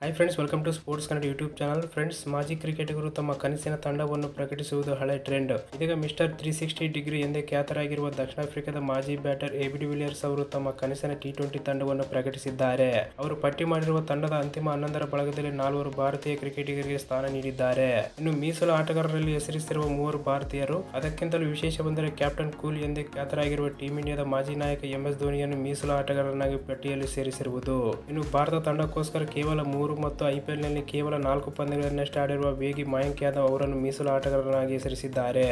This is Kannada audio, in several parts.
Hi friends, welcome to sports Kannada YouTube channel. Friends, ಮಾಜಿ ಕ್ರಿಕೆಟಿಗರು ತಮ್ಮ ಕನಸಿನ ತಂಡವನ್ನು ಪ್ರಕಟಿಸುವುದು ಹಳೆ ಟ್ರೆಂಡ್. ಇದೀಗ ಮಿಸ್ಟರ್ 360 ಡಿಗ್ರಿ ಎಂದೇ ಖ್ಯಾತರಾಗಿರುವ ದಕ್ಷಿಣ ಆಫ್ರಿಕಾದ ಮಾಜಿ ಬ್ಯಾಟರ್ ಎಬಿ ಡಿವಿಲಿಯರ್ಸ್ ಅವರು ತಮ್ಮ ಕನಸಿನ T20 ತಂಡವನ್ನು ಪ್ರಕಟಿಸಿದ್ದಾರೆ. ಅವರು ಪಟ್ಟಿ ಮಾಡಿರುವ ತಂಡದ ಅಂತಿಮ 11ರ ಬಳಗದಲ್ಲಿ 4 ಭಾರತೀಯ ಕ್ರಿಕೆಟಿಗರಿಗೆ ಸ್ಥಾನ ನೀಡಿದ್ದಾರೆ. ಇನ್ನು ಮೀಸಲು ಆಟಗಾರರಲ್ಲಿ ಹೆಸರಿಸಿರುವ 3 ಭಾರತೀಯರು. ಅದಕ್ಕಿಂತಲೂ ವಿಶೇಷವೆಂದರೆ ಕ್ಯಾಪ್ಟನ್ ಕೂಲ್ ಎಂದೇ ಖ್ಯಾತರಾಗಿರುವ ಟೀಮ್ ಇಂಡಿಯಾದ ಮಾಜಿ ನಾಯಕ MS ಧೋನಿಯನ್ನು ಮೀಸಲು ಆಟಗಾರನಾಗಿ ಪಟ್ಟಿಯಲ್ಲಿ ಸೇರಿಸಿರುವುದು. ಇನ್ನು ಭಾರತ ತಂಡಕ್ಕೋಸ್ಕರ ಕೇವಲ 3 ಮತ್ತು IPLನಲ್ಲಿ ಕೇವಲ 4 ಪಂದ್ಯಗಳನ್ನಷ್ಟೇ ಆಡಿರುವ ವೇಗಿ ಮಯಾಂಕ್ ಯಾದವ್ ಅವರನ್ನು ಮೀಸಲು ಆಟಗಾರನಾಗಿ ಹೆಸರಿಸಿದ್ದಾರೆ.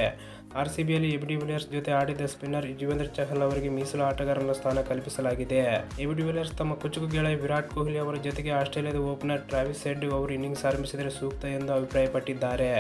RCBಯಲ್ಲಿ ಎಬಿ ಡಿವಿಲಿಯರ್ಸ್ ಜೊತೆ ಆಡಿದ ಸ್ಪಿನ್ನರ್ ಯುಜ್ವೇಂದ್ರ ಚಹಲ್ ಅವರಿಗೆ ಮೀಸಲು ಆಟಗಾರನ ಸ್ಥಾನ ಕಲ್ಪಿಸಲಾಗಿದೆ. ಎಬಿ ಡಿವಿಲಿಯರ್ಸ್ ತಮ್ಮ ಕುಚುಕು ಗೆಳೆಯ ವಿರಾಟ್ ಕೊಹ್ಲಿ ಅವರ ಜೊತೆಗೆ ಆಸ್ಟ್ರೇಲಿಯಾದ ಓಪನರ್ ಟ್ರಾವಿಸ್ ಹೆಡ್ ಅವರು ಇನ್ನಿಂಗ್ಸ್ ಆರಂಭಿಸಿದರೆ ಸೂಕ್ತ ಎಂದು ಅಭಿಪ್ರಾಯಪಟ್ಟಿದ್ದಾರೆ.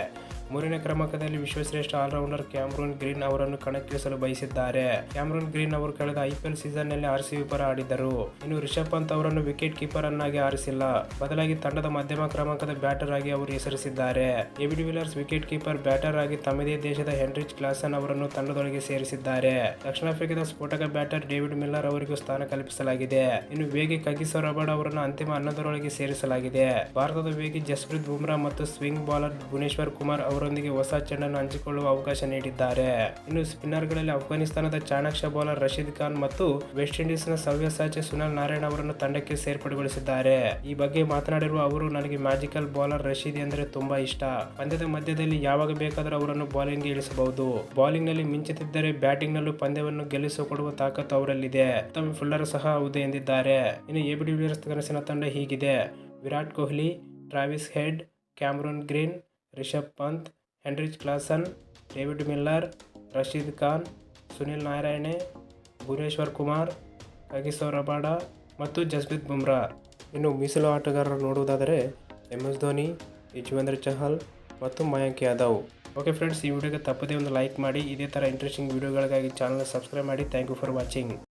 3ನೇ ಕ್ರಮಾಂಕದಲ್ಲಿ ವಿಶ್ವಶ್ರೇಷ್ಠ ಆಲ್ರೌಂಡರ್ ಕ್ಯಾಮರೂನ್ ಗ್ರೀನ್ ಅವರನ್ನು ಕಣಕ್ಕಿಳಿಸಲು ಬಯಸಿದ್ದಾರೆ. ಕ್ಯಾಮರೂನ್ ಗ್ರೀನ್ ಅವರು ಕಳೆದ IPL ಸೀಸನ್ನಲ್ಲಿ RCB ಪರ ಆಡಿದ್ದರು. ಇನ್ನು ರಿಷಬ್ ಪಂತ್ ಅವರನ್ನು ವಿಕೆಟ್ ಕೀಪರ್ ಅನ್ನಾಗಿ ಆರಿಸಿಲ್ಲ. ಬದಲಾಗಿ ತಂಡದ ಮಧ್ಯಮ ಕ್ರಮಾಂಕದ ಬ್ಯಾಟರ್ ಆಗಿ ಅವರು ಹೆಸರಿಸಿದ್ದಾರೆ. AB de Villiers wicket keeper batter ಆಗಿ ತಮ್ಮದೇ ದೇಶದ ಹೆನ್ರಿಚ್ ಕ್ಲಾಸನ್ ಅವರನ್ನು ತಂಡದೊಳಗೆ ಸೇರಿಸಿದ್ದಾರೆ. ದಕ್ಷಿಣ ಆಫ್ರಿಕಾದ ಸ್ಫೋಟಕ ಬ್ಯಾಟರ್ ಡೇವಿಡ್ ಮಿಲ್ಲರ್ ಅವರಿಗೂ ಸ್ಥಾನ ಕಲ್ಪಿಸಲಾಗಿದೆ. ಇನ್ನು ವೇಗಿ ಕಗಿಸೋ ರಬಾಡ ಅವರನ್ನು ಅಂತಿಮ 11ರೊಳಗೆ ಸೇರಿಸಲಾಗಿದೆ. ಭಾರತದ ವೇಗಿ ಜಸ್ಪ್ರೀತ್ ಬುಮ್ರಾ ಮತ್ತು ಸ್ವಿಂಗ್ ಬಾಲರ್ ಭುವನೇಶ್ವರ್ ಕುಮಾರ್ ಅವರೊಂದಿಗೆ ಹೊಸ ಚೆಂಡನ್ನು ಹಂಚಿಕೊಳ್ಳುವ ಅವಕಾಶ ನೀಡಿದ್ದಾರೆ. ಇನ್ನು ಸ್ಪಿನ್ನರ್ಗಳಲ್ಲಿ ಅಫ್ಘಾನಿಸ್ತಾನದ ಚಾಣಾಕ್ಷ ಬೌಲರ್ ರಶೀದ್ ಖಾನ್ ಮತ್ತು ವೆಸ್ಟ್ ಇಂಡೀಸ್ನ ಸವ್ಯಸಾಚಿ ಸುನಿಲ್ ನಾರಾಯಣ್ ಅವರನ್ನು ತಂಡಕ್ಕೆ ಸೇರ್ಪಡೆಗೊಳಿಸಿದ್ದಾರೆ. ಈ ಬಗ್ಗೆ ಮಾತನಾಡಿರುವ ಅವರು, ನನಗೆ ಮ್ಯಾಜಿಕಲ್ ಬೌಲರ್ ರಶೀದ್ ಎಂದರೆ ತುಂಬಾ ಇಷ್ಟ. ಪಂದ್ಯದ ಮಧ್ಯದಲ್ಲಿ ಯಾವಾಗ ಬೇಕಾದರೂ ಅವರನ್ನು ಬೌಲಿಂಗ್ಗೆ ಇಳಿಸಬಹುದು. ಬೌಲಿಂಗ್ನಲ್ಲಿ ಮಿಂಚುತ್ತಿದ್ದರೆ ಬ್ಯಾಟಿಂಗ್ನಲ್ಲೂ ಪಂದ್ಯವನ್ನು ಗೆಲ್ಲಿಸಿಕೊಡುವ ತಾಕತ್ತು ಅವರಲ್ಲಿದೆ. ಉತ್ತಮ ಫೀಲ್ಡರ್ ಸಹ ಹೌದು ಎಂದಿದ್ದಾರೆ. ಇನ್ನು ಎಬಿ ಡಿವಿಲಿಯರ್ಸ್ ಕನಸಿನ ತಂಡ ಹೀಗಿದೆ: Virat Kohli, Travis Head, Cameron Green, Rishabh Pant, Heinrich Klaasen, David Miller, Rashid Khan, Sunil Narine, Bhuvneshwar Kumar, Kagiso Rabada ಮತ್ತು ಜಸ್ಪ್ರೀತ್ ಬುಮ್ರಾ. ಇನ್ನು ಮೀಸಲು ಆಟಗಾರರು ನೋಡುವುದಾದರೆ MS ಧೋನಿ, ಯುಜ್ವೇಂದ್ರ ಚಹಲ್ ಮತ್ತು ಮಯಾಂಕ್ ಯಾದವ್. ಓಕೆ ಫ್ರೆಂಡ್ಸ್, ಈ ವಿಡಿಯೋಗೆ ತಪ್ಪದೇ ಒಂದು ಲೈಕ್ ಮಾಡಿ. ಇದೇ ಥರ ಇಂಟ್ರೆಸ್ಟಿಂಗ್ ವಿಡಿಯೋಗಳಿಗಾಗಿ ಚಾನಲ್ನ ಸಬ್ಸ್ಕ್ರೈಬ್ ಮಾಡಿ. Thank you for watching.